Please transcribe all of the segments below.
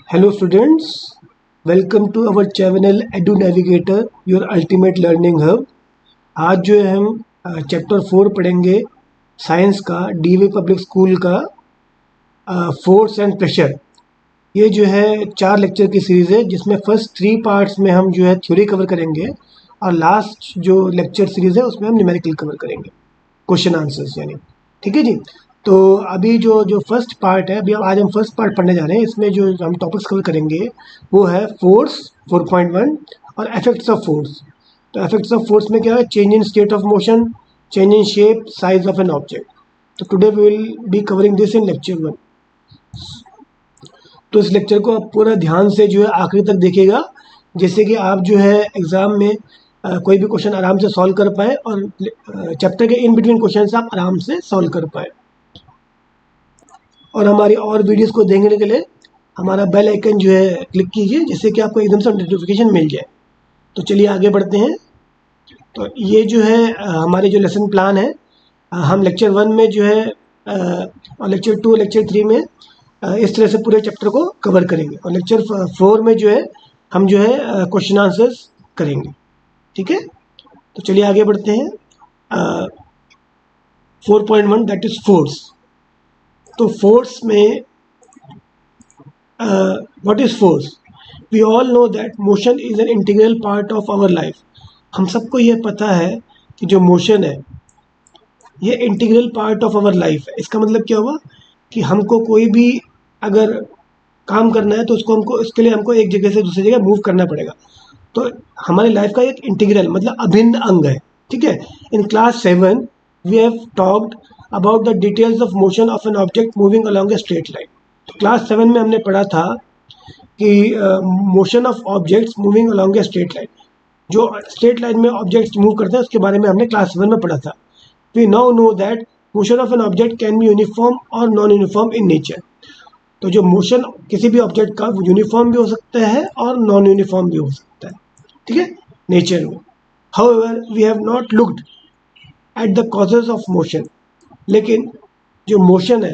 Hello students, welcome to our channel Edu Navigator, your ultimate learning hub। आज जो है हम चैप्टर 4 पढ़ेंगे साइंस का डीवी पब्लिक स्कूल का फोर्स एंड प्रेशर। ये जो है 4 लेक्चर की सीरीज़ है जिसमें फर्स्ट 3 पार्ट्स में हम जो है थ्योरी कवर करेंगे और लास्ट जो लेक्चर सीरीज़ है उसमें हम न्यूमेरिकल कवर करेंगे, क्वेश्चन आंसर्स यानी। ठीक है जी। तो अभी जो फर्स्ट पार्ट है, अभी आज हम फर्स्ट पार्ट पढ़ने जा रहे हैं। इसमें जो हम टॉपिक्स कवर करेंगे वो है फोर्स 4.1 और इफेक्ट्स ऑफ फोर्स। तो इफेक्ट्स ऑफ फोर्स में क्या है? Change in state of motion, change in shape, size of an object. तो today we will be covering this in lecture 1। तो इस लेक्चर को आप पूरा ध्यान से जो है आखिरी तक देखिएगा, जैसे कि आप जो है एग्ज़ाम में कोई भी क्वेश्चन आराम से सॉल्व कर पाए और चैप्टर के इन बिटवीन क्वेश्चन आप आराम से सॉल्व कर पाए। और हमारी और वीडियोस को देखने के लिए हमारा बेल आइकन जो है क्लिक कीजिए, जिससे कि आपको एकदम से नोटिफिकेशन मिल जाए। तो चलिए आगे बढ़ते हैं। तो ये जो है हमारे जो लेसन प्लान है, हम लेक्चर 1 में जो है और लेक्चर 2 लेक्चर 3 में इस तरह से पूरे चैप्टर को कवर करेंगे और लेक्चर 4 में जो है हम जो है क्वेश्चन आंसर्स करेंगे। ठीक है, तो चलिए आगे बढ़ते हैं। 4.1 दैट इज फोर्स। तो फोर्स में what is force? We all know that motion is an integral part of our life. हम सबको ये पता है कि जो मोशन है ये integral part of our life है। इसका मतलब क्या हुआ कि हमको कोई भी अगर काम करना है तो उसके लिए हमको एक जगह से दूसरी जगह मूव करना पड़ेगा। तो हमारी लाइफ का एक इंटीग्रल मतलब अभिन्न अंग है। ठीक है। In class 7 we have talked about the details of motion of an object moving along a straight line। तो क्लास 7 में हमने पढ़ा था कि motion of objects moving along a straight line, जो स्ट्रेट लाइन में ऑब्जेक्ट्स मूव करते हैं उसके बारे में हमने क्लास 7 में पढ़ा था। We now know that motion of an object can be uniform और नॉन यूनिफॉर्म इन नेचर। तो जो मोशन किसी भी ऑब्जेक्ट का यूनिफॉर्म भी हो सकता है और नॉन यूनिफॉर्म भी हो सकता है। ठीक है, नेचर में। However we have not looked at the causes of motion. लेकिन जो मोशन है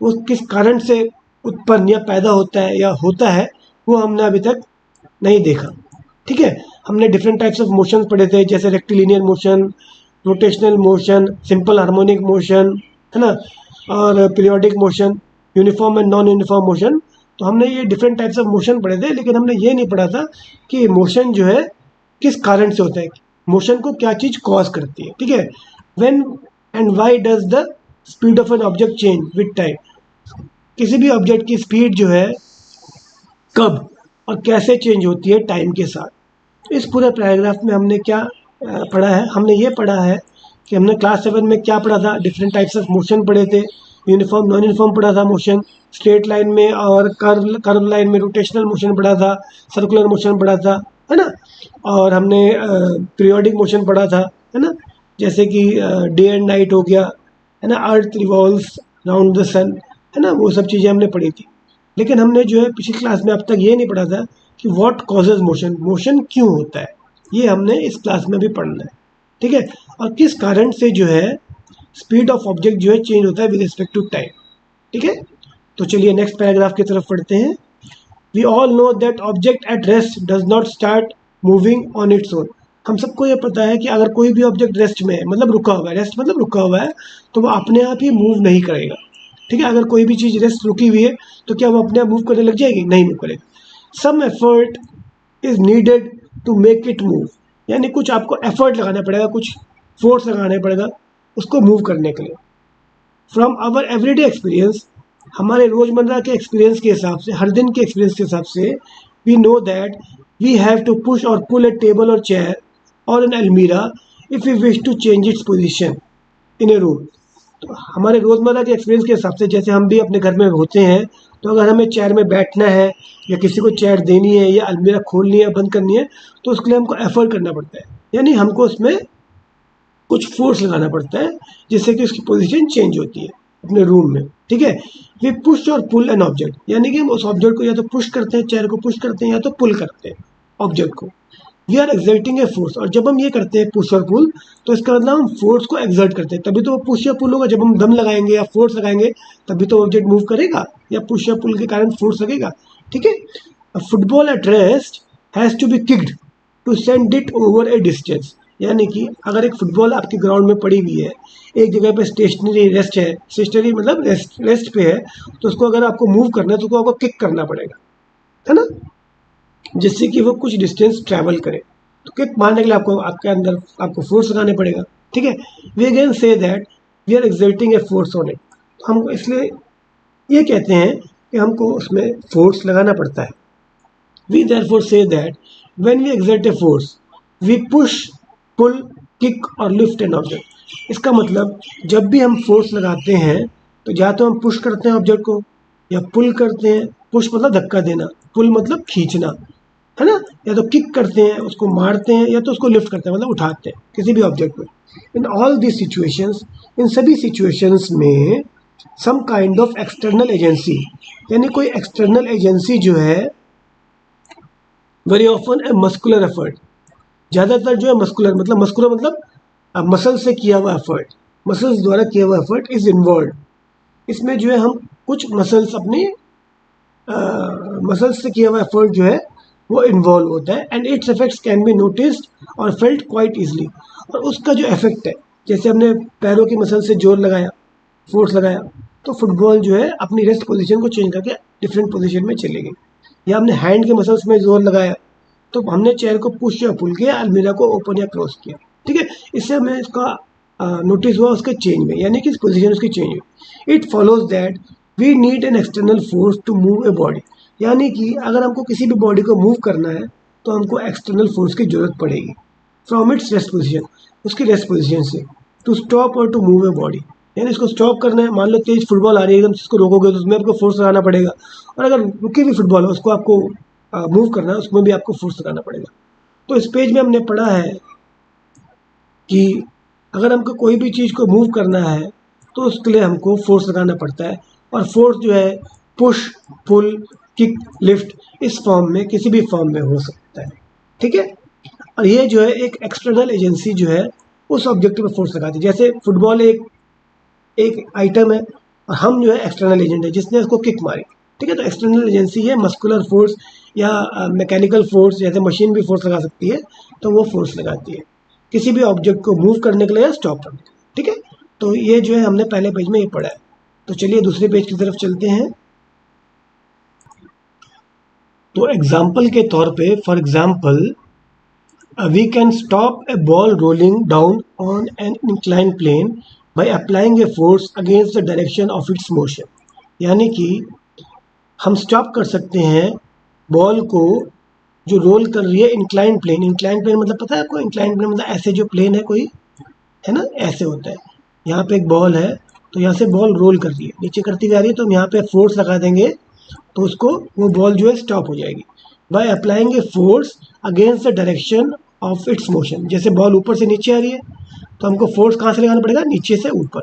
वो किस कारण से उत्पन्न या पैदा होता है वो हमने अभी तक नहीं देखा। ठीक है, हमने डिफरेंट टाइप्स ऑफ मोशन पढ़े थे, जैसे rectilinear motion, rotational motion, simple harmonic motion, है ना, और periodic motion, uniform and non uniform motion. तो हमने ये डिफरेंट टाइप्स ऑफ मोशन पढ़े थे, लेकिन हमने ये नहीं पढ़ा था कि मोशन जो है किस कारण से होता है, मोशन को क्या चीज़ कॉज करती है। ठीक है, when and why does the speed of an object change with time. किसी भी ऑब्जेक्ट की स्पीड जो है कब और कैसे चेंज होती है टाइम के साथ। इस पूरे पैराग्राफ में हमने क्या पढ़ा है? हमने ये पढ़ा है कि हमने क्लास 7 में क्या पढ़ा था, डिफरेंट टाइप्स ऑफ मोशन पढ़े थे। यूनिफॉर्म नॉन यूनिफॉर्म पढ़ा था मोशन, स्ट्रेट लाइन में और कर्व लाइन में रोटेशनल मोशन पढ़ा था, सर्कुलर मोशन पढ़ा था, है ना। और हमने पीरियोडिक मोशन पढ़ा था, है ना, जैसे कि डे एंड नाइट हो गया, है ना, अर्थ रिवॉल्व्स राउंड द सन, है ना, वो सब चीज़ें हमने पढ़ी थी। लेकिन हमने जो है पिछली क्लास में अब तक ये नहीं पढ़ा था कि व्हाट कॉजेज मोशन, मोशन क्यों होता है। ये हमने इस क्लास में भी पढ़ना है। ठीक है, और किस कारण से जो है स्पीड ऑफ ऑब्जेक्ट जो है चेंज होता है विद रिस्पेक्ट टू टाइम। ठीक है, तो चलिए नेक्स्ट पैराग्राफ की तरफ पढ़ते हैं। We all know that object at rest does not start moving on its own. हम सबको ये पता है कि अगर कोई भी ऑब्जेक्ट रेस्ट में है, मतलब रुका हुआ है, रेस्ट मतलब रुका हुआ है, तो वो अपने आप ही मूव नहीं करेगा। ठीक है, अगर कोई भी चीज़ रेस्ट रुकी हुई है तो क्या वो अपने आप मूव करने लग जाएगी? नहीं मूव करेगा। Some effort is needed to make it move, यानी कुछ आपको एफर्ट लगाना पड़ेगा, कुछ फोर्स लगाना पड़ेगा उसको मूव करने के लिए। फ्रॉम आवर एवरीडे एक्सपीरियंस, हमारे रोज़मर्रा के एक्सपीरियंस के हिसाब से, हर दिन के एक्सपीरियंस के हिसाब से, we know that we have to push or pull a table or chair or an almirah if we wish to change its position in a room. तो हमारे रोज़मर्रा के एक्सपीरियंस के हिसाब से, जैसे हम भी अपने घर में होते हैं, तो अगर हमें चेयर में बैठना है या किसी को चेयर देनी है या अलमीरा खोलनी है, बंद करनी है, तो उसके लिए हमको एफर्ट करना पड़ता है, यानी हमको उसमें कुछ फोर्स लगाना पड़ता है जिससे कि उसकी पोजीशन चेंज होती है अपने रूम में। ठीक है, we push or pull an object, यानी कि हम उस ऑब्जेक्ट को या तो पुश करते हैं, चेयर को पुश करते हैं, या तो पुल करते हैं ऑब्जेक्ट को। We are exerting a force, और जब हम ये करते हैं पुश और पुल, तो इसका मतलब हम फोर्स को एक्सर्ट करते हैं, तभी तो वो पुश या पुल होगा। जब हम दम लगाएंगे या फोर्स लगाएंगे तभी तो ऑब्जेक्ट मूव करेगा, या पुश या पुल के कारण फोर्स लगेगा। ठीक है। Football at rest has to be kicked to send it over a distance, यानी कि अगर एक फुटबॉल आपके ग्राउंड में पड़ी हुई है, एक जगह पे स्टेशनरी रेस्ट है, स्टेशनरी मतलब रेस्ट पे है, तो उसको अगर आपको मूव करना है तो उसको आपको किक करना पड़ेगा, है ना, जिससे कि वो कुछ डिस्टेंस ट्रैवल करे। तो किक मारने के लिए आपको आपके अंदर आपको फोर्स लगाने पड़ेगा, ठीक है। We again say that we are exerting a force on it, तो हम इसलिए ये कहते हैं कि हमको उसमें फोर्स लगाना पड़ता है। We therefore say that when we exert a force we push, pull, kick और lift an object। इसका मतलब जब भी हम फोर्स लगाते हैं तो या तो हम पुश करते हैं ऑब्जेक्ट को या पुल करते हैं। पुश मतलब धक्का देना, पुल मतलब खींचना, है ना, या तो किक करते हैं उसको मारते हैं या तो उसको लिफ्ट करते हैं मतलब उठाते हैं किसी भी ऑब्जेक्ट को। इन ऑल दिस सिचुएशंस, इन सभी सिचुएशंस में some kind of external agency, यानी कोई एक्सटर्नल एजेंसी जो है, very often a muscular effort, ज़्यादातर जो है मस्कुलर मतलब मसल से किया हुआ एफर्ट, मसल्स द्वारा किया हुआ एफर्ट इज इन्वॉल्व। इसमें जो है हम कुछ मसल्स अपने मसल्स से किया हुआ एफर्ट जो है वो इन्वॉल्व होता है। And it's effects can be noticed और फेल्ट क्वाइट इजली, और उसका जो इफेक्ट है, जैसे हमने पैरों की मसल से जोर लगाया, फोर्स लगाया, तो फुटबॉल जो है अपनी रेस्ट पोजीशन को चेंज करके डिफरेंट पोजीशन में चलेगी। या हमने हैंड के मसल्स में जोर लगाया तो हमने चेयर को पुश या पुल किया, अलमीरा को ओपन या क्लोज किया, ठीक है। इससे हमें इसका नोटिस हुआ उसके चेंज में, यानी कि पोजीशन उसकी चेंज हुई। It follows that we need an external force to move a body, यानी कि अगर हमको किसी भी बॉडी को मूव करना है तो हमको एक्सटर्नल फोर्स की जरूरत पड़ेगी फ्रॉम इट्स रेस्ट पोजीशन, उसकी रेस्ट पोजीशन से, टू स्टॉप और टू मूव ए बॉडी, यानी इसको स्टॉप करना है। मान लो तेज फुटबॉल आ रही है एकदम, इसको रोकोगे तो उसमें आपको फोर्स लगाना पड़ेगा, और अगर रुकी हुई फुटबॉल है उसको आपको मूव करना है, उसमें भी आपको फोर्स लगाना पड़ेगा। तो इस पेज में हमने पढ़ा है कि अगर हमको कोई भी चीज़ को मूव करना है तो उसके लिए हमको फोर्स लगाना पड़ता है, और फोर्स जो है पुश, पुल, किक, लिफ्ट, इस फॉर्म में किसी भी फॉर्म में हो सकता है, ठीक है। और ये जो है एक एक्सटर्नल एजेंसी जो है उस ऑब्जेक्ट पर फोर्स लगाती है। जैसे फुटबॉल एक एक आइटम है और हम जो है एक्सटर्नल एजेंट है जिसने उसको किक मारी, ठीक है। तो एक्सटर्नल एजेंसी है मस्कुलर फोर्स या मैकेनिकल फोर्स, जैसे मशीन भी फोर्स लगा सकती है, तो वो फोर्स लगाती है किसी भी ऑब्जेक्ट को मूव करने के लिए या स्टॉप करने के लिए, ठीक है। तो ये जो है हमने पहले पेज में ये पढ़ा है। तो चलिए दूसरे पेज की तरफ चलते हैं। तो एग्जाम्पल के तौर पे, for example, we can stop a ball rolling down on an incline plane by applying a force against the direction of its motion, यानी कि हम स्टॉप कर सकते हैं बॉल को जो रोल कर रही है इंक्लाइन प्लेन। इंक्लाइन प्लेन मतलब पता है आपको? इंक्लाइन प्लेन मतलब ऐसे जो प्लेन है कोई, है ना, ऐसे होता है। यहाँ पे एक बॉल है तो यहाँ से बॉल रोल कर रही है, नीचे करती जा रही है, तो हम यहाँ पे फोर्स लगा देंगे तो उसको वो बॉल जो है स्टॉप हो जाएगी bye applying a force against the direction of its motion. जैसे बॉल ऊपर से नीचे आ रही है तो हमको फोर्स कहाँ से लगाना पड़ेगा? नीचे से ऊपर।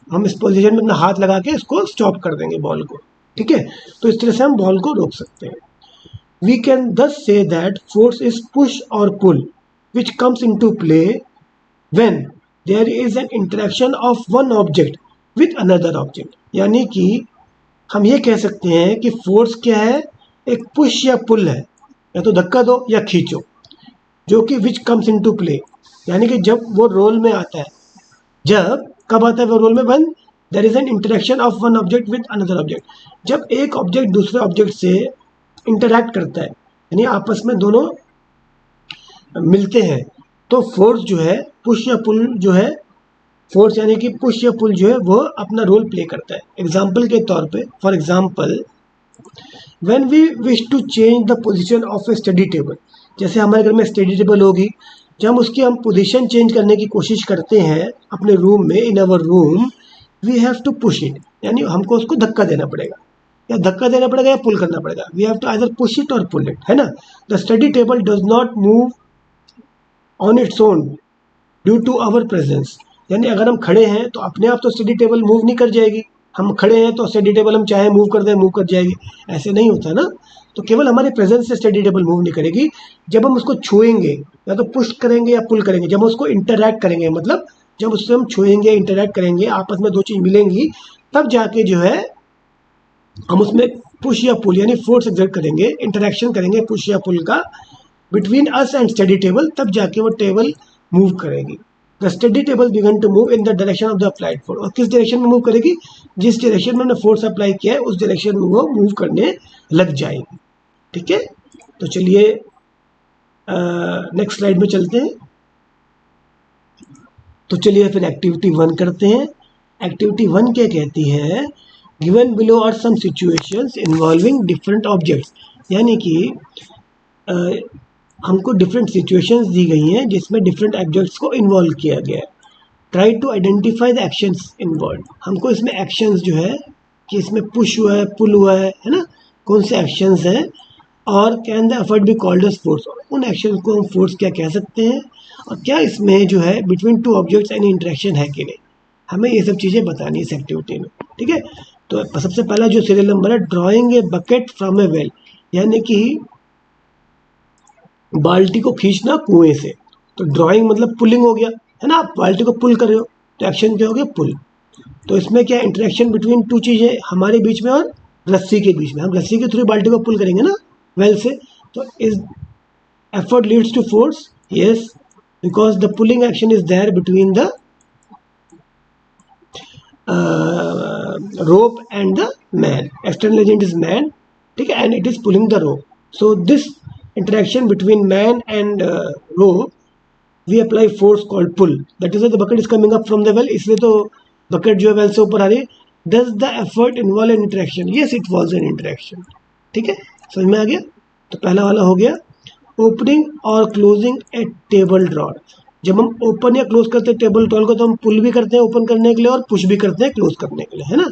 हम इस पोजीशन में अपना हाथ लगा के इसको स्टॉप कर देंगे बॉल को, ठीक है। तो इस तरह से हम बॉल को रोक सकते हैं। We can thus say that force is push or pull which comes into play when there is an interaction of one object with another object। यानी कि हम ये कह सकते हैं कि फोर्स क्या है? एक पुश या पुल है, या तो धक्का दो या खींचो, जो कि विच कम्स इनटू प्ले, यानी कि जब वो रोल में आता है। जब कब आता है वो रोल में? When there is an interaction of one object with another object, जब एक ऑब्जेक्ट दूसरे ऑब्जेक्ट से इंटरैक्ट करता है, यानी आपस में दोनों मिलते हैं, तो फोर्स जो है पुश या पुल जो है, फोर्स यानी कि पुश या पुल जो है वो अपना रोल प्ले करता है। एग्जाम्पल के तौर पे, for example, when we wish to change the position of a study table, जैसे हमारे घर में स्टडी टेबल होगी, जब हम उसकी पोजीशन चेंज करने की कोशिश करते हैं अपने रूम में, in our room, we have to push it, यानी हमको उसको धक्का देना पड़ेगा, या धक्का देना पड़ेगा या पुल करना पड़ेगा। We have to either push it or pull it, है ना। The study table does not move on its own due to our presence, यानी अगर हम खड़े हैं तो अपने आप तो स्टडी टेबल मूव नहीं कर जाएगी। हम खड़े हैं तो स्टडी टेबल हम चाहे मूव कर दें, मूव कर जाएगी, ऐसे नहीं होता ना। तो केवल हमारे प्रेजेंस से स्टडी टेबल मूव नहीं करेगी। जब हम उसको छुएंगे, या तो पुश करेंगे या पुल करेंगे, जब हम उसको इंटरैक्ट करेंगे, मतलब जब उससे हम छुएंगे, इंटरैक्ट करेंगे, आपस में दो चीज़ मिलेंगी, तब जाके जो है हम उसमें पुश या पुल यानी फोर्स एक्सर्ट करेंगे, इंटरेक्शन करेंगे पुश या पुल का between us and study table, तब जाके वो टेबल मूव करेगी। The study table begin to move in the direction of the applied force, और किस डायरेक्शन में मूव करेगी, जिस डायरेक्शन में हमने फोर्स अप्लाई किया है उस डायरेक्शन में वो मूव करने लग जाएगी। ठीक है, तो चलिए नेक्स्ट स्लाइड में चलते हैं। तो चलिए फिर एक्टिविटी 1 करते हैं। एक्टिविटी 1 क्या कहती है, given below are some situations involving different objects, यानी कि हमको डिफरेंट सिचुएशंस दी गई हैं जिसमें डिफरेंट ऑब्जेक्ट्स को इन्वॉल्व किया गया है। Try to identify the actions involve, हमको इसमें एक्शंस जो है कि इसमें पुश हुआ है, पुल हुआ है ना, कौन से एक्शंस हैं, और can the effort be called as force, उन एक्शंस को हम फोर्स क्या कह सकते हैं, और क्या इसमें जो है between two objects any interaction है कि नहीं, हमें ये सब चीज़ें बतानी है इस एक्टिविटी में। ठीक है, तो सबसे पहला जो सीरियल नंबर है, drawing a bucket from A well, यानी कि बाल्टी को खींचना कुएं से। तो ड्राइंग मतलब पुलिंग हो गया है ना, आप बाल्टी को पुल कर रहे हो तो एक्शन क्या हो गया, पुल। तो इसमें क्या इंटरेक्शन बिटवीन टू चीज़ें हमारे बीच में और रस्सी के बीच में, हम रस्सी के थ्रू बाल्टी को पुल करेंगे ना वेल से, तो is effort leads to force, yes, because the pulling action is there between the rope and the man, external agent is man, ठीक है, and it is pulling the rope. So this interaction between man and rope, we apply force called pull, that is why the bucket is coming up from the well, इसलिए तो bucket जो है well से ऊपर आ रही है। Does the effort involve an interaction? Yes, it was an interaction। ठीक है, समझ में आ गया। तो पहला वाला हो गया ओपनिंग और क्लोजिंग ए टेबल ड्रॉर, जब हम ओपन या क्लोज करते हैं टेबल ड्रॉर को तो हम पुल भी करते हैं ओपन करने के लिए और पुश भी करते हैं क्लोज करने के लिए, है ना,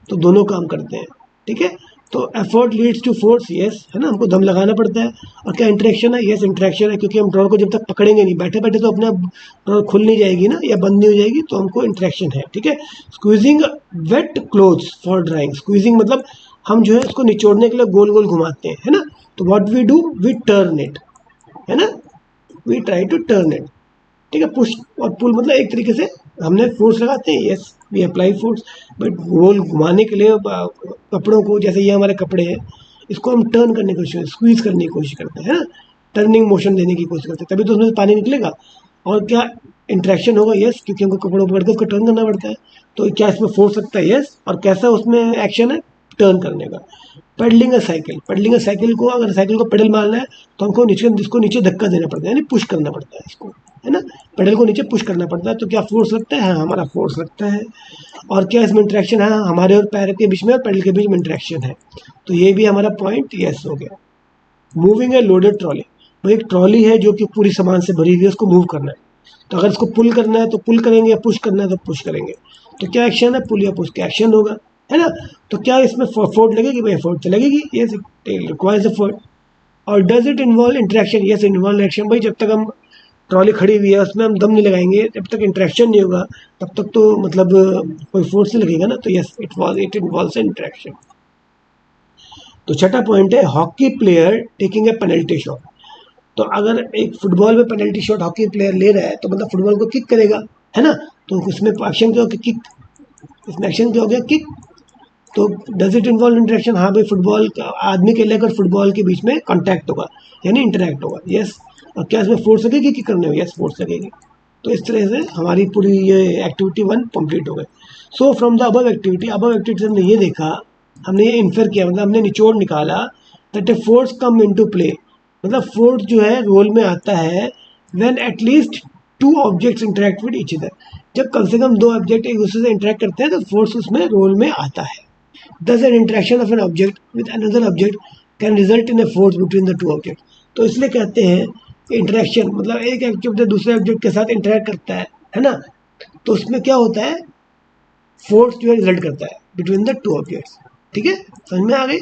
तो दोनों काम करते हैं। ठीक है, तो effort leads to force, yes, है ना, हमको दम लगाना पड़ता है। और क्या इंटरेक्शन है, यस इंटरेक्शन है, क्योंकि हम ड्रॉर को जब तक पकड़ेंगे नहीं, बैठे बैठे तो अपने ड्रॉर खुल नहीं जाएगी ना या बंद नहीं हो जाएगी, तो हमको इंटरेक्शन है। ठीक है, squeezing wet clothes for drying, squeezing मतलब हम जो है उसको निचोड़ने के लिए गोल गोल घुमाते हैं, है ना, तो what we do, we turn it, है ना, we try to turn it. ठीक है, पुश और पुल मतलब एक तरीके से हमने फोर्स लगाते हैं, yes we apply force, but गोल घुमाने के लिए कपड़ों को, जैसे ये हमारे कपड़े हैं, इसको हम टर्न करने की कोशिश, स्क्वीज करने की कोशिश करते हैं, है ना, टर्निंग मोशन देने की कोशिश करते हैं, तभी तो उसमें से पानी निकलेगा। और क्या इंटरेक्शन होगा, यस, क्योंकि हमको कपड़ों पकड़ के उसको टर्न करना पड़ता है। तो क्या इसमें फोर्स लगता है, यस, और कैसा उसमें एक्शन है, टर्न करने का। पेडलिंग अ साइकिल, पेडलिंग अ साइकिल को, अगर साइकिल को पेडल मारना है तो हमको नीचे, जिसको नीचे धक्का देना पड़ता है, यानी पुश करना पड़ता है इसको, है ना, पेडल को नीचे पुश करना पड़ता है। तो क्या फोर्स लगता है, हाँ हमारा फोर्स लगता है। और क्या इसमें इंटरेक्शन है, हमारे और पैर के बीच में और पेडल के बीच में इंटरेक्शन है, तो ये भी हमारा पॉइंट यस हो गया। मूविंग ए लोडेड ट्रॉली, वो एक ट्रॉली है जो कि पूरी सामान से भरी हुई है, उसको मूव करना है, तो अगर इसको पुल करना है तो पुल करेंगे, या पुश करना है तो पुश करेंगे। तो क्या एक्शन है, पुल या पुश का एक्शन होगा, है ना। तो क्या इसमें फोर्ट लगेगी, भाई फोर्ट तो लगेगी, yes it requires a force. और does it involve interaction, yes involve action, भाई जब तक हम ट्रॉली खड़ी हुई है उसमें हम दम नहीं लगाएंगे, जब तक इंटरेक्शन नहीं होगा तब तक तो मतलब कोई फोर्स नहीं लगेगा ना, तो यस इट इन्वॉल्व्स इंटरेक्शन। तो छठा पॉइंट है hockey player taking a penalty shot, तो अगर एक फुटबॉल में पेनल्टी शॉट हॉकी प्लेयर ले रहा है तो मतलब फुटबॉल को किक करेगा, है ना, तो उसमें एक्शन क्या हो गया, किक, इसमें एक्शन क्या हो गया, किक। तो डज इट इन्वॉल्व इंटरेक्शन, हाँ भाई फुटबॉल का आदमी के लेकर फुटबॉल के बीच में कॉन्टैक्ट होगा यानी इंटरेक्ट होगा, यस। और क्या इसमें फोर्स लगेगी कि करने में, यस फोर्स लगेगी। तो इस तरह से हमारी पूरी ये एक्टिविटी 1 कंप्लीट हो गई। So from the above activity से हमने ये देखा, हमने ये इन्फर किया, मतलब हमने निचोड़ निकाला that a force come into play, मतलब फोर्स जो है रोल में आता है when at least 2 objects interact with each other, जब कम से कम 2 ऑब्जेक्ट एक दूसरे से इंटरेक्ट करते हैं तो फोर्स उसमें रोल में आता है। Thus an interaction of an object with another object can result in a force between the two objects। तो इसलिए कहते हैं इंटरेक्शन मतलब एक ऑब्जेक्ट दूसरे ऑब्जेक्ट के साथ इंटरेक्ट करता है ना, तो उसमें क्या होता है, फोर्स जो है रिजल्ट करता है बिटवीन द 2 ऑब्जेक्ट्स। ठीक है, समझ में आ गई।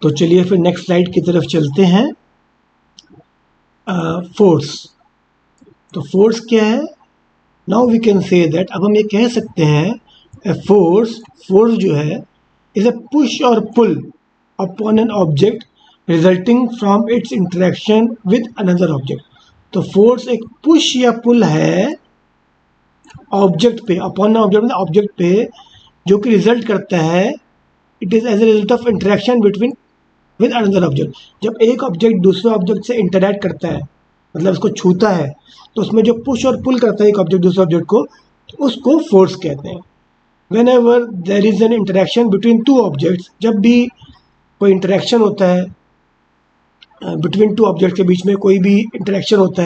तो चलिए फिर नेक्स्ट स्लाइड की तरफ चलते हैं। फोर्स, तो फोर्स क्या है, now we can say that, अब हम ये कह सकते हैं फोर्स जो है is a push or pull upon an object resulting from its interaction with another object. तो फोर्स एक पुश या पुल है ऑब्जेक्ट पे, अपॉन ऑब्जेक्ट मतलब ऑब्जेक्ट पे, जो कि रिजल्ट करता है it is as a result of interaction between with another object. जब एक ऑब्जेक्ट दूसरे ऑब्जेक्ट से इंटरेक्ट करता है, मतलब उसको छूता है, तो उसमें जो पुश और पुल करता है एक ऑब्जेक्ट दूसरे ऑब्जेक्ट को, तो उसको फोर्स कहते हैं। When ever there is an interaction between two objects, जब भी कोई इंटरेक्शन होता है बिटवीन टू ऑब्जेक्ट के बीच में कोई भी इंटरेक्शन होता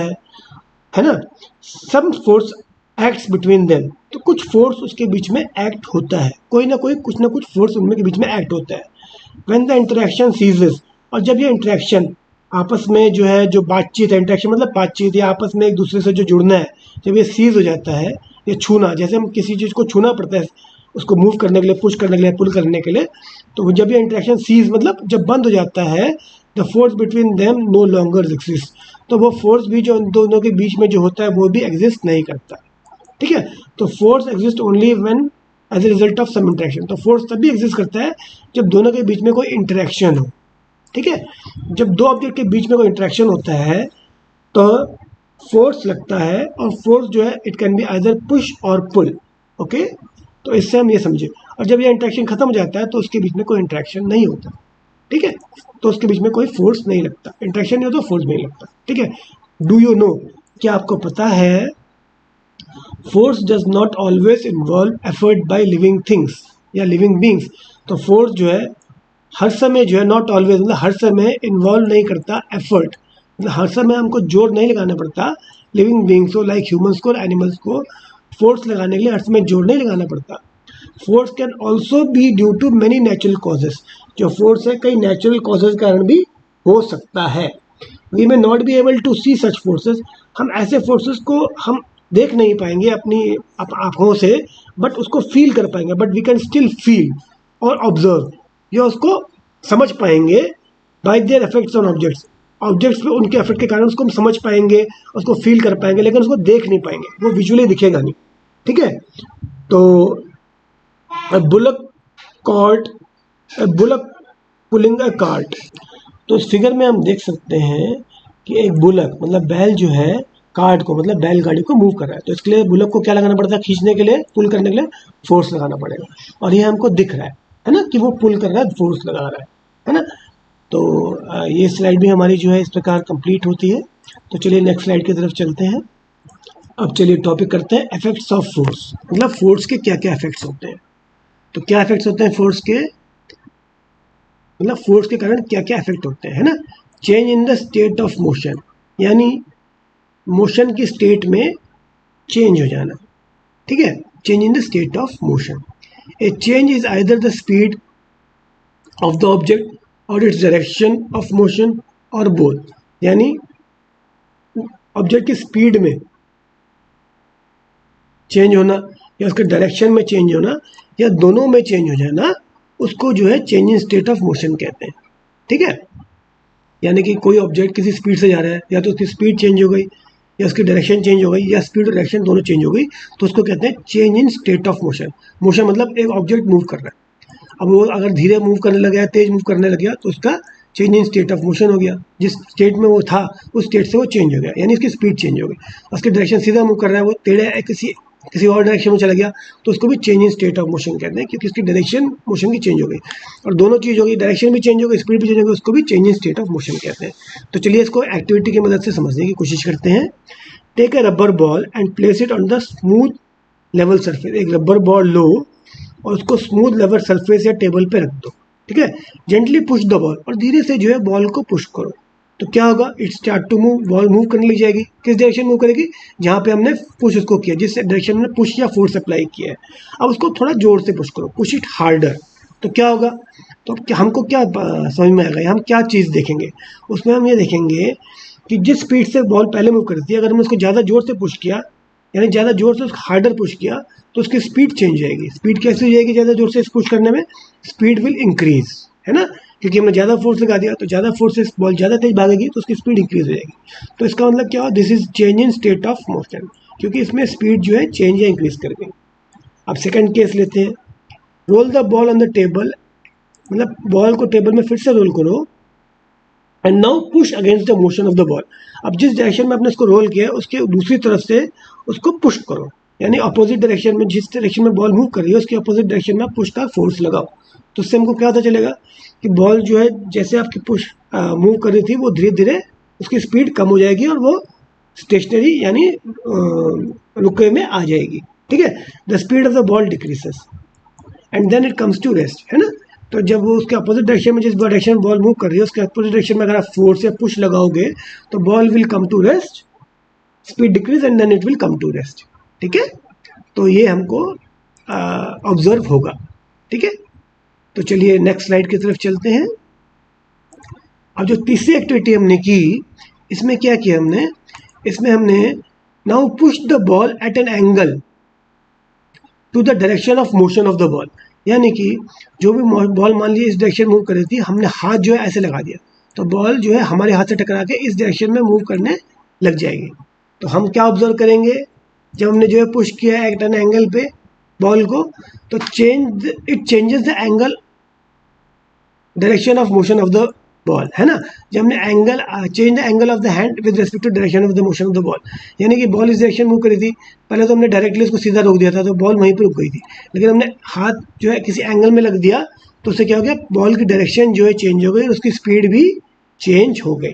है ना, some force acts between them, तो कुछ फोर्स उसके बीच में एक्ट होता है, कोई ना कुछ फोर्स उनमें के बीच में एक्ट होता है। व्हेन द इंटरेक्शन सीजेस, और जब ये इंटरेक्शन आपस में जो है, जो बातचीत है, इंटरेक्शन मतलब बातचीत या आपस में एक दूसरे से जो जुड़ना है, जब ये सीज हो जाता है, ये छूना, जैसे हम किसी चीज़ को छूना पड़ता है उसको मूव करने के लिए, पुश करने के लिए, पुल करने के लिए, तो जब ये इंटरेक्शन सीज मतलब जब बंद हो जाता है, the force between them no longer exist, तो वो फोर्स भी जो उन दोनों के बीच में जो होता है वो भी एग्जिस्ट नहीं करता। ठीक है, तो force exist only when as a result of some interaction, तो फोर्स तभी एग्जिस्ट करता है जब दोनों के बीच में कोई इंटरेक्शन हो। ठीक है, जब दो ऑब्जेक्ट के बीच में कोई इंटरेक्शन होता है तो फोर्स लगता है, और फोर्स जो है it can be either push or pull. Okay, तो इससे हम ये समझे, और जब ये इंटरेक्शन खत्म हो जाता है तो उसके बीच में कोई इंटरेक्शन नहीं होता। ठीक है, तो उसके बीच में कोई फोर्स नहीं लगता, इंटरेक्शन नहीं होता, फोर्स नहीं लगता। ठीक है, डू यू नो, क्या आपको पता है, force does not always involve effort by living things या लिविंग बींग्स, तो फोर्स जो है हर समय जो है, नॉट ऑलवेज मतलब हर समय इन्वॉल्व नहीं करता एफर्ट, मतलब हर समय हमको जोर नहीं लगाना पड़ता लिविंग बींग्स को, लाइक ह्यूमंस को और एनिमल्स को फोर्स लगाने के लिए हर समय जोर नहीं लगाना पड़ता। Force can also be due to many natural causes, जो फोर्स है कई नेचुरल कॉजेज के कारण भी हो सकता है। We may not be able to see such forces, हम ऐसे फोर्सेस को हम देख नहीं पाएंगे अपनी आँखों से, बट उसको फील कर पाएंगे, but we can still feel or observe, या उसको समझ पाएंगे by their effects on objects, objects पे उनके इफेक्ट के कारण उसको हम समझ पाएंगे, उसको फील कर पाएंगे, लेकिन उसको देख नहीं पाएंगे, वो विजुअली दिखेगा नहीं। ठीक है, तो bullock cart, bullock pulling a cart, तो इस फिगर में हम देख सकते हैं कि एक बुलक मतलब बैल जो है कार्ट को मतलब बैलगाड़ी को मूव कर रहा है, तो इसके लिए बुलक को क्या लगाना पड़ता है, खींचने के लिए, पुल करने के लिए फोर्स लगाना पड़ेगा, और ये हमको दिख रहा है ना, कि वो पुल कर रहा है, फोर्स लगा रहा है ना। तो ये स्लाइड भी हमारी जो है इस प्रकार कंप्लीट होती है। तो चलिए नेक्स्ट स्लाइड की तरफ चलते हैं। अब चलिए टॉपिक करते हैं इफेक्ट्स ऑफ फोर्स, मतलब फोर्स के क्या क्या इफेक्ट्स होते हैं। तो क्या इफेक्ट्स होते हैं फोर्स के, मतलब फोर्स के कारण क्या क्या इफेक्ट होते हैं, है ना। Change in the state of motion, यानी मोशन की स्टेट में चेंज हो जाना। ठीक है, change in the state of motion, A change is either the speed of the object और इट्स डायरेक्शन ऑफ मोशन और बोथ, यानी ऑब्जेक्ट की स्पीड में चेंज होना या उसके डायरेक्शन में चेंज होना या दोनों में चेंज हो जाना, उसको जो है change in state of motion कहते हैं। ठीक है, यानी कि कोई ऑब्जेक्ट किसी स्पीड से जा रहा है, या तो उसकी स्पीड चेंज हो गई या उसकी डायरेक्शन चेंज हो गई या स्पीड और डायरेक्शन दोनों चेंज हो गई, तो उसको कहते हैं change in state of motion. Motion मतलब एक ऑब्जेक्ट मूव कर रहा है, अब वो अगर धीरे मूव करने लग गया, तेज मूव करने लग गया, तो उसका change in state of motion हो गया, जिस स्टेट में वो था उस स्टेट से वो चेंज हो गया, यानी उसकी स्पीड चेंज हो गई। उसकी डायरेक्शन सीधा मूव कर रहा है, वो टेढ़े किसी और डायरेक्शन में चला गया, तो उसको भी change in state of motion कहते हैं, क्योंकि उसकी डायरेक्शन मोशन की चेंज हो गई, और दोनों चीज़ हो गई, डायरेक्शन भी चेंज हो गई, स्पीड भी चेंज हो गई, उसको भी change in state of motion कहते हैं। तो चलिए इसको एक्टिविटी की मदद से समझने की कोशिश करते हैं। Take a rubber ball and place it on the smooth level surface, एक रबर बॉल लो और उसको स्मूथ लेवल सरफेस या टेबल पे रख दो। ठीक है, जेंटली पुश द बॉल, और धीरे से जो है बॉल को पुश करो, तो क्या होगा, it start to move, ball move करने लग जाएगी। किस डायरेक्शन मूव करेगी, जहाँ पे हमने पुश उसको किया, जिस डायरेक्शन में पुश या फोर्स अप्लाई किया है। अब उसको थोड़ा जोर से पुश करो, पुश इट हार्डर, तो क्या होगा, तो हमको क्या समझ में आएगा, हम क्या चीज़ देखेंगे उसमें, हम ये देखेंगे कि जिस स्पीड से बॉल पहले मूव करती है, अगर हमने उसको ज़्यादा जोर से पुश किया, यानी ज़्यादा जोर से उसको हार्डर पुश किया, तो उसकी स्पीड चेंज हो जाएगी। स्पीड कैसे हो जाएगी ज़्यादा जोर से पुश करने में, स्पीड विल इंक्रीज, है ना, क्योंकि हमने ज़्यादा फोर्स लगा दिया, तो ज़्यादा फोर्स से बॉल ज़्यादा तेज भागेगी, तो उसकी स्पीड इंक्रीज हो जाएगी। तो इसका मतलब क्या हो, this is change in state of motion, क्योंकि इसमें स्पीड जो है चेंज या इंक्रीज कर गई। अब सेकंड केस लेते हैं, roll the ball on the table, मतलब बॉल को टेबल में फिर से रोल करो, and now push against the motion of the ball, अब जिस डायरेक्शन में आपने इसको रोल किया है उसके दूसरी तरफ से उसको पुश करो, यानी अपोजिट डायरेक्शन में, जिस डायरेक्शन में बॉल मूव कर रही है उसके अपोजिट डायरेक्शन में पुश का फोर्स लगाओ, तो उससे हमको क्या पता चलेगा कि बॉल जो है जैसे आपकी पुश मूव कर रही थी वो धीरे धीरे उसकी स्पीड कम हो जाएगी और वो स्टेशनरी यानी रुके में आ जाएगी, ठीक है। The speed of the ball decreases and then it comes to rest, है ना। तो जब वो उसके अपोजिट डायरेक्शन में जिस डायरेक्शन बॉल मूव कर रही है उसके अपोजिट डायरेक्शन में अगर आप फोर्स या पुश लगाओगे तो ball will come to rest, speed decrease and then it will come to rest, ठीक है। तो ये हमको ऑब्जर्व होगा, ठीक है। तो चलिए नेक्स्ट स्लाइड की तरफ चलते हैं। अब जो तीसरी एक्टिविटी हमने की इसमें क्या किया हमने, इसमें हमने now push the ball at an angle to the direction of motion of the ball, यानी कि जो भी बॉल मान लीजिए इस डायरेक्शन मूव कर रही थी, हमने हाथ जो है ऐसे लगा दिया तो बॉल जो है हमारे हाथ से टकरा के इस डायरेक्शन में मूव करने लग जाएगी। तो हम क्या ऑब्जर्व करेंगे, जब हमने जो है पुश किया एट एन एंगल पे बॉल को, तो it changes the angle direction of motion of the ball, है ना। जब हमने angle change the angle of the hand with respect to direction of the motion of the ball, यानी कि ball इस डायरेक्शन मूव करी थी, पहले तो हमने डायरेक्टली उसको सीधा रोक दिया था तो बॉल वहीं पर रुक गई थी, लेकिन हमने हाथ जो है किसी एंगल में लग दिया तो उससे क्या हो गया, बॉल की डायरेक्शन जो है चेंज हो गई, उसकी स्पीड भी चेंज हो गई।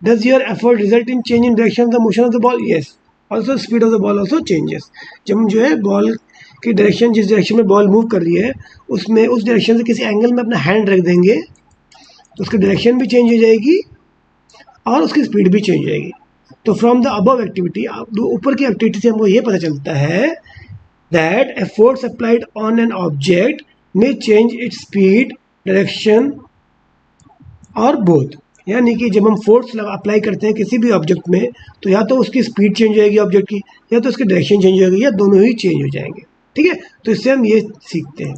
Does your effort result in change in direction of the motion of the ball? Yes, also speed of the ball also changes. जब हम जो है बॉल की डायरेक्शन, जिस डायरेक्शन में बॉल मूव कर रही है उसमें उस डायरेक्शन से किसी एंगल में अपना हैंड रख देंगे तो उसकी डायरेक्शन भी चेंज हो जाएगी और उसकी स्पीड भी चेंज हो जाएगी। तो फ्रॉम द अबव एक्टिविटी, ऊपर की एक्टिविटी से हमको ये पता चलता है that a force applied on an object में चेंज इट्स स्पीड, डायरेक्शन और बोथ, यानी कि जब हम फोर्स अप्लाई करते हैं किसी भी ऑब्जेक्ट में तो या तो उसकी स्पीड चेंज हो जाएगी ऑब्जेक्ट की, या तो उसकी डायरेक्शन चेंज हो जाएगी, या दोनों ही चेंज हो जाएंगे, ठीक है। तो इससे हम ये सीखते हैं।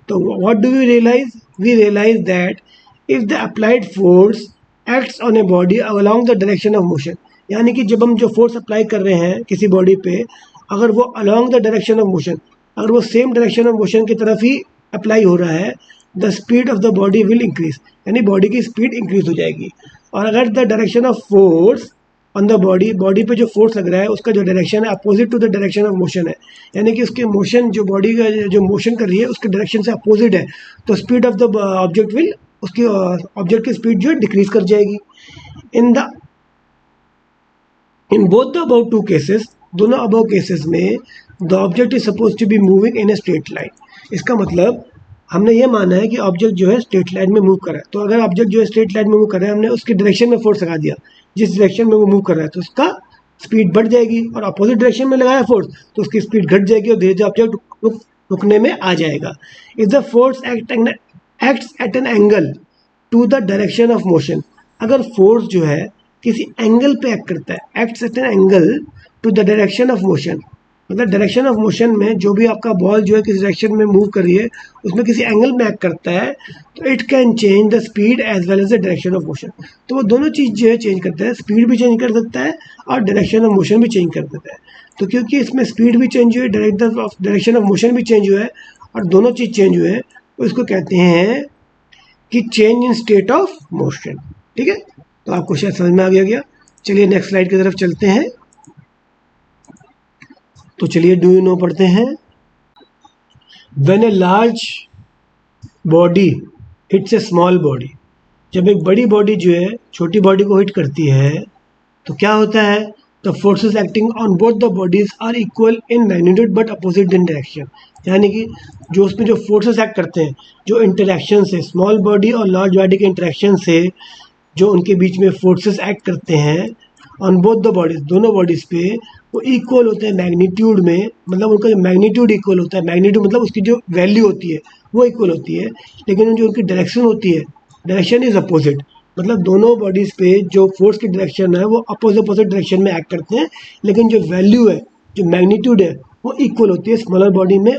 तो what do we realise? We realise that if the applied force acts on a body along the direction of motion, यानी कि जब हम जो फोर्स अप्लाई कर रहे हैं किसी बॉडी पे, अगर वो along the direction of motion, अगर वो सेम डायरेक्शन ऑफ मोशन की तरफ ही अप्लाई हो रहा है, the speed of the body will increase, यानी बॉडी की स्पीड इंक्रीज हो जाएगी। और अगर the direction of force on the body, body पे जो फोर्स लग रहा है उसका जो डायरेक्शन है opposite to the direction of motion है, यानी कि उसके मोशन, जो बॉडी का जो मोशन कर रही है उसके डायरेक्शन से अपोजिट है, तो speed of the object will, उसकी ऑब्जेक्ट की स्पीड जो है डिक्रीज कर जाएगी। In both the above two cases, दोनों अबव केसेस में the object is suppose to be moving in a straight line. इसका मतलब हमने ये माना है कि ऑब्जेक्ट जो है स्ट्रेट लाइन में मूव कर रहा है, तो अगर ऑब्जेक्ट जो है स्ट्रेट लाइन में मूव कर रहा है, हमने उसकी डायरेक्शन में फोर्स लगा दिया जिस डायरेक्शन में वो मूव कर रहा है, तो उसका स्पीड बढ़ जाएगी, और अपोजिट डायरेक्शन में लगाया फोर्स तो उसकी स्पीड घट जाएगी और धीरे धीरे ऑब्जेक्ट रुकने में आ जाएगा। If the force acts at an angle to the direction of motion, अगर फोर्स जो है किसी एंगल पे एक्ट करता है, acts at an angle to the direction of motion, मतलब डायरेक्शन ऑफ मोशन में जो भी आपका बॉल जो है किसी डायरेक्शन में मूव कर रही है उसमें किसी एंगल में एक्ट करता है, तो it can change the speed as well as the direction of motion. तो वो दोनों चीज़ जो है चेंज करता है, स्पीड भी चेंज कर सकता है और डायरेक्शन ऑफ मोशन भी चेंज कर देता है। तो क्योंकि इसमें स्पीड भी चेंज हुई, डायरेक्शन ऑफ मोशन भी चेंज हुआ है और दोनों चीज़ चेंज हुए हैं, तो इसको कहते हैं कि change in state of motion, ठीक है। तो आपको शायद समझ में आ गया। चलिए नेक्स्ट स्लाइड की तरफ चलते हैं। तो चलिए डू यू नो पढ़ते हैं। When a large body hits A small body, जब एक बड़ी बॉडी जो है छोटी बॉडी को हिट करती है तो क्या होता है, the forces acting on both the bodies are equal in magnitude but opposite in direction, यानी कि जो उसमें जो फोर्सेस एक्ट करते हैं, जो इंटरेक्शन से, स्मॉल बॉडी और लार्ज बॉडी के इंटरेक्शन से जो उनके बीच में फोर्सेस एक्ट करते हैं ऑन बोथ द बॉडीज, दोनों बॉडीज़ पे, वो इक्वल होते हैं मैग्नीट्यूड में, मतलब उनका जो मैग्नीट्यूड इक्वल होता है, मैग्नीट्यूड मतलब उसकी जो वैल्यू होती है वो इक्वल होती है, लेकिन जो उनकी डायरेक्शन होती है, डायरेक्शन इज अपोजिट, मतलब दोनों बॉडीज़ पे जो फोर्स की डायरेक्शन है वो अपोजिट डायरेक्शन में एक्ट करते हैं, लेकिन जो वैल्यू है, जो मैग्नीट्यूड है वो इक्वल होती है स्मॉलर बॉडी में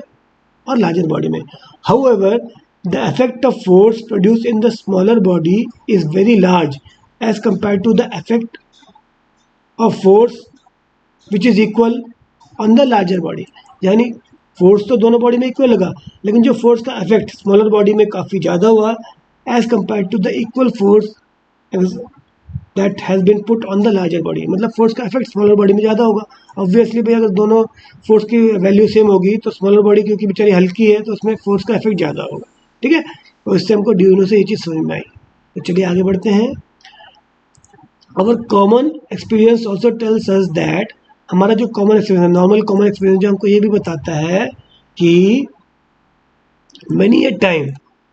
और लार्जर बॉडी में। However the effect of force produce in the smaller body is very large as compare to the effect of force which is equal on the larger body, यानी force तो दोनों body में equal लगा, लेकिन जो force का effect smaller body में काफ़ी ज़्यादा हुआ as compare to the equal force that has been put on the larger body, मतलब फोर्स का इफेक्ट स्मॉलर बॉडी में ज़्यादा होगा। ऑब्वियसली भाई अगर दोनों फोर्स की वैल्यू सेम होगी तो स्मॉलर बॉडी क्योंकि बेचारी हल्की है तो उसमें फोर्स का इफेक्ट ज़्यादा होगा, ठीक है, तो इससे हमको ड्यूनो से ये चीज़ समझ में आई। तो चलिए आगे बढ़ते हैं। अवर common experience also tells us that, हमारा जो common experience, normal common experience जो हमको ये भी बताता है कि many a time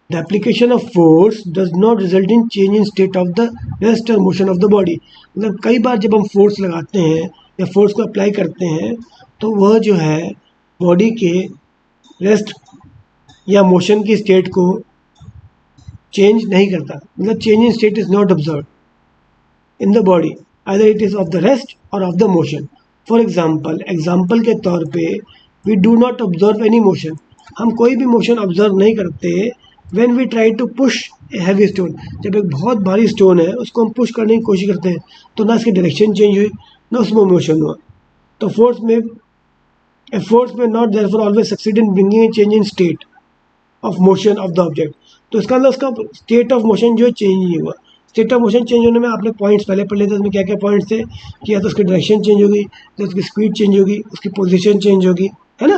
the application of force does not result in change in state of the rest or motion of the body। मतलब कई बार जब हम फोर्स लगाते हैं या फोर्स को अप्लाई करते हैं तो वह जो है बॉडी के रेस्ट या मोशन की स्टेट को चेंज नहीं करता। मतलब change in state is not observe in the body, either it is of the rest or of the motion. For example के तौर पे we do not observe any motion, हम कोई भी मोशन ऑब्जर्व नहीं करते when we try to push a heavy stone. जब एक बहुत भारी स्टोन है उसको हम पुश करने की कोशिश करते हैं तो ना इसकी डायरेक्शन चेंज हुई ना उसमें मोशन हुआ। तो फोर्स में not therefore always succeed in bringing a change in state of motion of the object. तो इसका मतलब उसका स्टेट ऑफ मोशन जो है चेंज नहीं हुआ। स्टेट ऑफ मोशन चेंज होने में आपने पॉइंट्स पहले पढ़ लिए थे, उसमें क्या क्या पॉइंट्स थे कि या तो उसकी डायरेक्शन चेंज होगी, तो उसकी स्पीड चेंज होगी, उसकी पोजीशन चेंज होगी, है ना।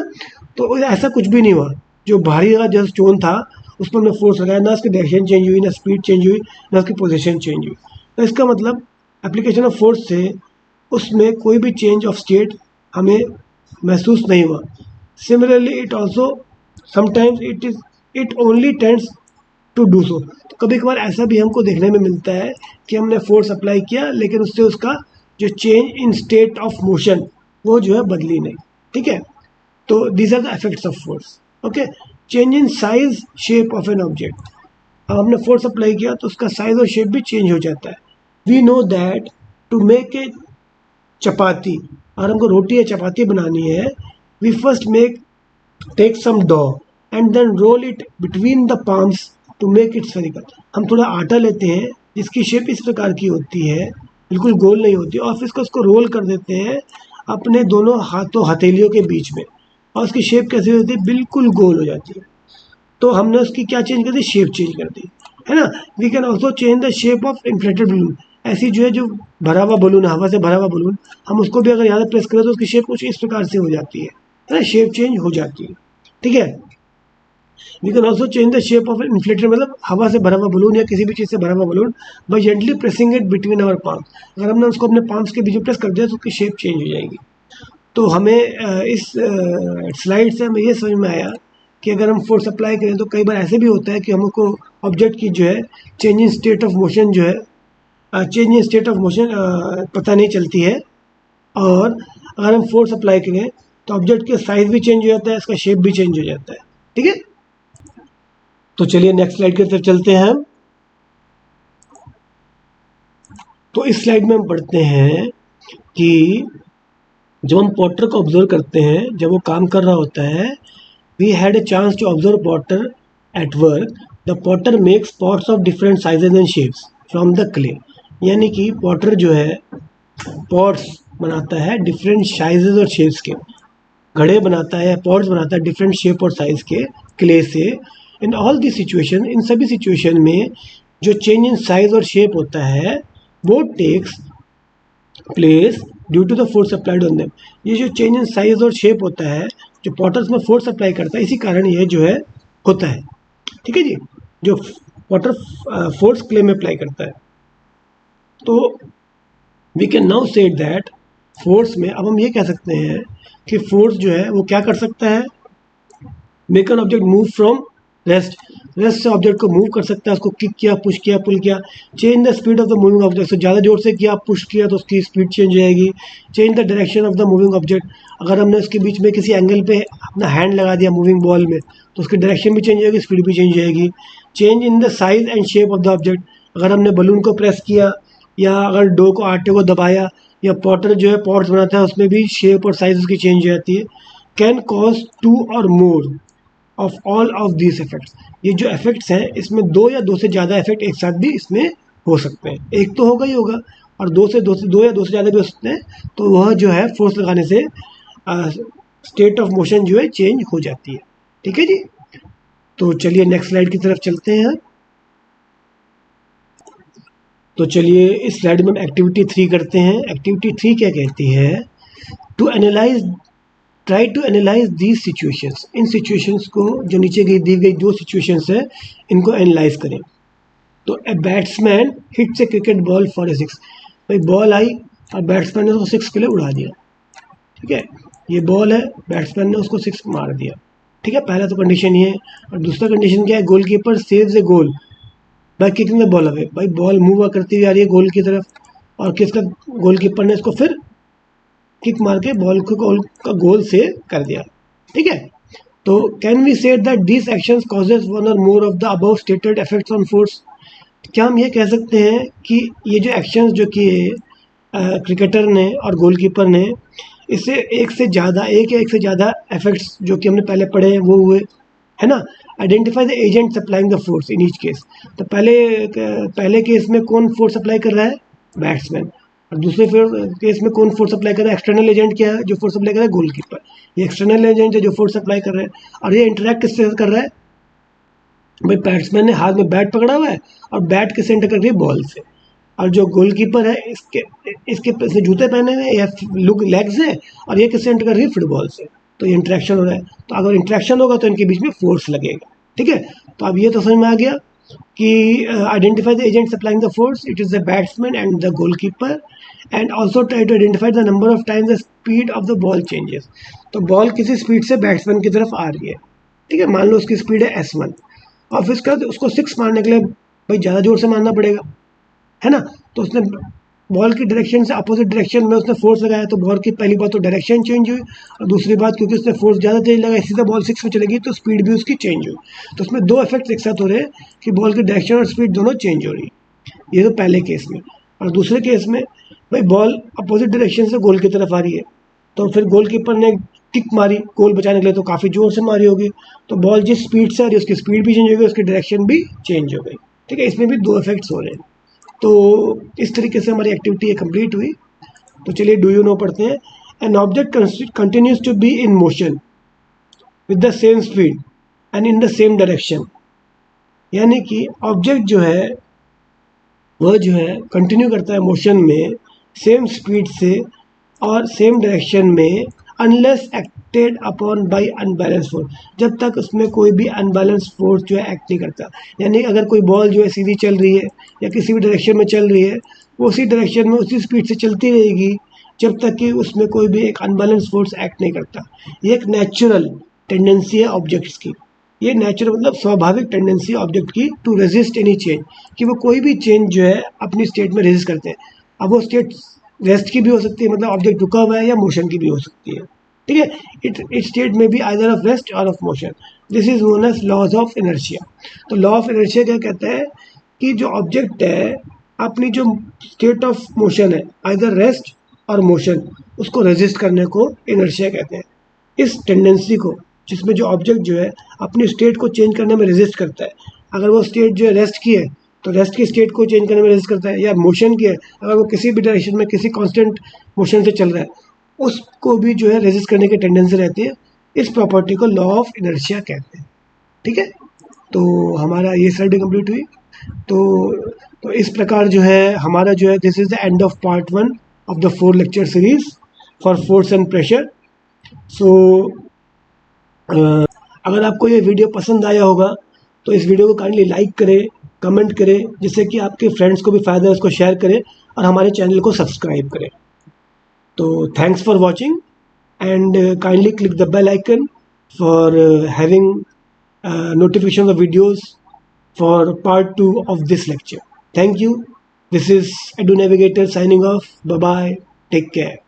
तो ऐसा कुछ भी नहीं हुआ, जो भारी वाला जो स्टोन था उस पर हमने फोर्स लगाया, ना उसकी डायरेक्शन चेंज हुई, ना स्पीड चेंज हुई, ना उसकी पोजीशन चेंज हुई। तो इसका मतलब एप्लीकेशन ऑफ फोर्स से उसमें कोई भी चेंज ऑफ स्टेट हमें महसूस नहीं हुआ। Similarly it also sometimes it only tends to do so. तो कभी कभार ऐसा भी हमको देखने में मिलता है कि हमने फोर्स अप्लाई किया लेकिन उससे उसका जो change in state of motion वो जो है बदली नहीं। ठीक है, तो these are the effects of force. Okay, change in size shape of an object. अब हमने फोर्स अप्लाई किया तो उसका साइज और शेप भी चेंज हो जाता है। We know that to make a chapati, और हमको रोटी या चपाती बनानी है, we first take some dough and then roll it between the palms to make it spherical. हम थोड़ा आटा लेते हैं जिसकी शेप इस प्रकार की होती है, बिल्कुल गोल नहीं होती, और फिर उसको रोल कर देते हैं अपने दोनों हाथों हथेलियों के बीच में, और उसकी शेप कैसी होती है, बिल्कुल गोल हो जाती है। तो हमने उसकी क्या चेंज कर दी, शेप चेंज कर दी, है ना। We can also change the shape of inflated balloon. ऐसी जो है जो भरा हुआ बलून, हवा से भरा हुआ बलून, हम उसको भी अगर ज़्यादा प्रेस करें तो उसकी शेप कुछ इस प्रकार से हो जाती है ना, शेप चेंज हो जाती है। ठीक है, we can also change the shape of inflated, मतलब हवा से भरा हुआ बलून या किसी भी चीज़ से भरा हुआ balloon, by gently pressing it between our palms. अगर हमने उसको अपने पाम्स के बीच में प्रेस कर दिया तो उसकी शेप चेंज हो जाएगी। तो हमें इस स्लाइड से हमें ये समझ में आया कि अगर हम फोर्स अप्लाई करें तो कई बार ऐसे भी होता है कि हमको ऑब्जेक्ट की जो है change in state of motion जो है change in state of motion पता नहीं चलती है, और अगर हम फोर्स अप्लाई करें तो ऑब्जेक्ट का साइज भी चेंज हो जाता है, इसका शेप भी चेंज हो जाता है। ठीक है, तो चलिए नेक्स्ट स्लाइड की तरफ चलते हैं हम। तो इस स्लाइड में हम पढ़ते हैं कि जब हम पॉटर को ऑब्जर्व करते हैं, जब वो काम कर रहा होता है, we had a chance to observe potter at work. The potter makes pots of different sizes and shapes from the clay. यानी कि पॉटर जो है पॉट्स बनाता है डिफरेंट साइजेज और शेप्स के, घड़े बनाता है, पॉट्स बनाता है डिफरेंट शेप और साइज के क्ले से। इन ऑल दी सिचुएशन, इन सभी सिचुएशन में जो चेंज इन साइज और शेप होता है वो takes place due to the force applied on them. ये जो चेंज इन साइज और शेप होता है जो पॉटर्स में फोर्स अप्लाई करता है, इसी कारण ये जो है होता है। ठीक है जी, जो पॉटर फोर्स क्ले में अप्लाई करता है। तो we can now say that force में अब हम ये कह सकते हैं कि फोर्स जो है वो क्या कर सकता है, make an object move from rest से ऑब्जेक्ट को मूव कर सकता है, उसको किक किया, पुश किया, पुल किया। Change the speed of the moving object, से ज़्यादा जोर से किया, पुश किया तो उसकी स्पीड चेंज हो जाएगी। Change the direction of the moving object, अगर हमने उसके बीच में किसी एंगल पे अपना हैंड लगा दिया मूविंग बॉल में तो उसकी डायरेक्शन भी चेंज हो जाएगी, स्पीड भी चेंज हो जाएगी। Change in the size and shape of the object, अगर हमने बलून को प्रेस किया या अगर डो को आटे को दबाया, या पॉटर जो है पॉट्स बनाता है उसमें भी शेप और साइज उसकी चेंज हो जाती है। कैन कॉज 2 और more of all of these effects, ये जो इफेक्ट्स हैं इसमें 2 या 2 से ज़्यादा इफेक्ट एक साथ भी इसमें हो सकते हैं। एक तो होगा ही होगा और 2 या 2 से ज़्यादा भी हो सकते हैं। तो वह जो है फोर्स लगाने से स्टेट ऑफ मोशन जो है चेंज हो जाती है। ठीक है जी, तो चलिए नेक्स्ट स्लाइड की तरफ चलते हैं। तो चलिए इस स्लाइड में हम एक्टिविटी 3 करते हैं। एक्टिविटी 3 क्या कहती है, to analyse try to analyse these situations, इन सिचुएशंस को जो नीचे दी गई दो सिचुएशंस है इनको एनालाइज करें। तो a batsman hits A cricket ball for a six, भाई बॉल आई और बैट्समैन ने उसको सिक्स के लिए उड़ा दिया, ठीक है, ये बॉल है, बैट्समैन ने उसको सिक्स मार दिया, ठीक है, पहला तो कंडीशन ये है। और दूसरा कंडीशन क्या है, goalkeeper saves A goal by kicking the ball away, भाई बॉल मूव करती हुई आ रही है गोल की तरफ और किसका, गोलकीपर ने इसको फिर किक मार के बॉल को गोल से कर दिया, ठीक है। तो can we say that this actions causes one or more of the above stated effects on force, क्या हम ये कह सकते हैं कि ये जो एक्शंस जो किए क्रिकेटर ने और गोलकीपर ने, इससे एक या एक से ज़्यादा इफेक्ट्स जो कि हमने पहले पढ़े हैं वो हुए, है ना। Identify the agent supplying the force in each case, तो पहले केस में कौन फोर्स सप्लाई कर रहा है, बैट्समैन, और दूसरे केस में कौन फोर्स सप्लाई कर रहा है, एक्सटर्नल एजेंट क्या है जो फोर्स सप्लाई कर रहा है, गोलकीपर, ये एक्सटर्नल एजेंट है जो फोर्स सप्लाई कर रहा है। और ये इंटरेक्ट किससे कर रहा है, भाई बैट्समैन ने हाथ में बैट पकड़ा हुआ है और बैट किससे इंटर कर रही है, बॉल से, और जो गोलकीपर है इसके जूते पहने हुए या लेग्स है और ये किससे इंटर कर रही है, फुटबॉल से, तो ये इंटरेक्शन हो रहा है। तो अगर इंटरेक्शन होगा तो इनके बीच में फोर्स लगेगा, ठीक है। तो अब ये तो समझ में आ गया कि identify the agent supplying the force, it is the batsman and the goalkeeper, and also try to identify the number of times the speed of the ball changes, तो बॉल किसी स्पीड से बैट्समैन की तरफ आ रही है, ठीक है, मान लो उसकी स्पीड है S1 और फिर उसके बाद उसको सिक्स मारने के लिए भाई ज़्यादा जोर से मारना पड़ेगा, है ना। तो उसने बॉल की डायरेक्शन से अपोजिट डायरेक्शन में उसने फोर्स लगाया, तो बॉल की पहली बात तो डायरेक्शन चेंज हुई और दूसरी बात क्योंकि उसने फोर्स ज़्यादा तेज लगाया सीधा बॉल सिक्स में चलेगी तो स्पीड भी उसकी चेंज हुई। तो उसमें दो इफेक्ट्स एक साथ हो रहे हैं कि बॉल की डायरेक्शन और स्पीड दोनों चेंज हो रही है, ये तो पहले केस में। और दूसरे केस में भाई बॉल अपोजिट डायरेक्शन से गोल की तरफ आ रही है, तो फिर गोलकीपर ने किक मारी गोल बचाने के लिए, तो काफ़ी जोर से मारी होगी, तो बॉल जिस स्पीड से आ रही है उसकी स्पीड भी चेंज हो गई, उसकी डायरेक्शन भी चेंज हो गई, ठीक है, इसमें भी दो इफेक्ट्स हो रहे हैं। तो इस तरीके से हमारी एक्टिविटी ये कंप्लीट हुई। तो चलिए डू यू नो पढ़ते हैं। An object continues to be in motion with the same speed and in the same direction, यानी कि ऑब्जेक्ट जो है वह जो है कंटिन्यू करता है मोशन में सेम स्पीड से और सेम डायरेक्शन में unless acted upon bye unbalance force, जब तक उसमें कोई भी अनबैलेंस फोर्स जो है एक्ट नहीं करता। यानी अगर कोई बॉल जो है सीधी चल रही है या किसी भी डायरेक्शन में चल रही है, वो उसी डायरेक्शन में उसी स्पीड से चलती रहेगी जब तक कि उसमें कोई भी एक अनबैलेंस फोर्स एक्ट नहीं करता। ये एक नेचुरल टेंडेंसी है ऑब्जेक्ट्स की, ये नेचुरल मतलब स्वाभाविक टेंडेंसी ऑब्जेक्ट की टू रेजिस्ट एनी चेंज, कि वो कोई भी चेंज जो है अपनी स्टेट में रेजिस्ट करते हैं। अब वो स्टेट रेस्ट की भी हो सकती है, मतलब ऑब्जेक्ट रुका हुआ है, या मोशन की भी हो सकती है, ठीक है। इट स्टेट में be either of rest or of motion, this is known as laws of inertia. तो लॉ ऑफ इनर्शिया क्या कहता है कि जो ऑब्जेक्ट है अपनी जो स्टेट ऑफ मोशन है आइदर रेस्ट और मोशन, उसको रेजिस्ट करने को इनर्शिया कहते हैं। इस टेंडेंसी को जिसमें जो ऑब्जेक्ट जो है अपनी स्टेट को चेंज करने में रेजिस्ट करता है, अगर वो स्टेट जो है रेस्ट की है तो रेस्ट की स्टेट को चेंज करने में रेजिस्ट करता है, या मोशन की है अगर वो किसी भी डायरेक्शन में किसी कांस्टेंट मोशन से चल रहा है उसको भी जो है रेजिस्ट करने की टेंडेंसी रहती है। इस प्रॉपर्टी को लॉ ऑफ इनर्शिया कहते हैं, ठीक है। तो हमारा ये स्लाइड कंप्लीट हुई। तो इस प्रकार जो है हमारा जो है this is the end of part 1 of the 4 lecture series for force and pressure. So अगर आपको ये वीडियो पसंद आया होगा तो इस वीडियो को काइंडली लाइक करें, कमेंट करें, जिससे कि आपके फ्रेंड्स को भी फ़ायदा है, उसको शेयर करें और हमारे चैनल को सब्सक्राइब करें। तो thanks for watching and kindly click the bell icon for having notification of videos for part 2 of this lecture. Thank you. This is Edu Navigator signing off. Bye bye. Take care.